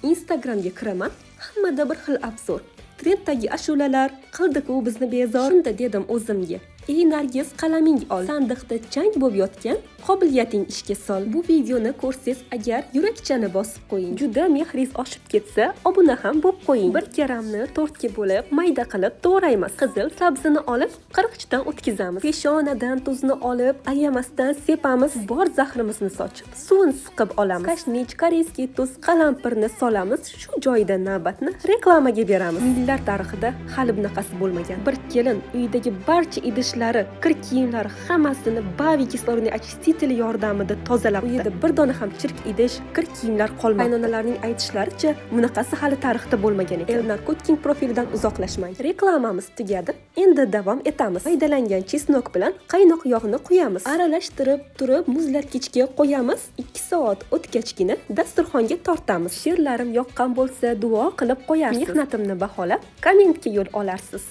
Instagramga kiraman, hammada bir xil absur. Trenddagi ashulalar qildi-ku bizni bezor. Shunda dedim o'zimga: "Ey Nargiz, qalaming ol. Sandiqda chang bo'lib yotgan qobiliyating ishga sol." Bu videoni ko'rsangiz agar yurakchani bosib qo'ying. Juda mehringiz oshib ketsa, obuna ham bo'lib qo'ying. 1 gramni 4 ga bo'lib, mayda qilib to'g'raymiz. Qizil sabzini olib, qirg'ichdan o'tkazamiz. Peshonadan tuzni olib, ayamasdan sepamiz. Bor zahrimizni sochib, suvini siqib olamiz. Kashnich, koreyskiy tuz, qalampirni solamiz. Shu joyida navbatni reklamaga beramiz. Millat tarixida hali bunaqasi bo'lmagan. Bir kelin uyidagi barcha idishlari, kir kiyimlari hammasini Bavi kislorodniy очистители yordamida tozalab, u yerda bir dona ham chirk idish, kir kiyimlar qolmaydi. Qaynonalarning aytishlaricha, bunaqasi hali tarixda bo'lmagan ekan. Elnar Cooking profilidan uzoqlashmang. Reklamamiz tugadi. Endi davom etamiz. Maydalangan chesnok bilan qaynoq yog'ni quyamiz. Aralashtirib turib, muzlatgichga qo'yamiz. 2 soat o'tgachgina dasturxonga tortamiz. She'rlarim yoqqan bo'lsa, duo qilib qo'yarsiz. Mehnatimni baholab, kommentga yo'l olarsiz.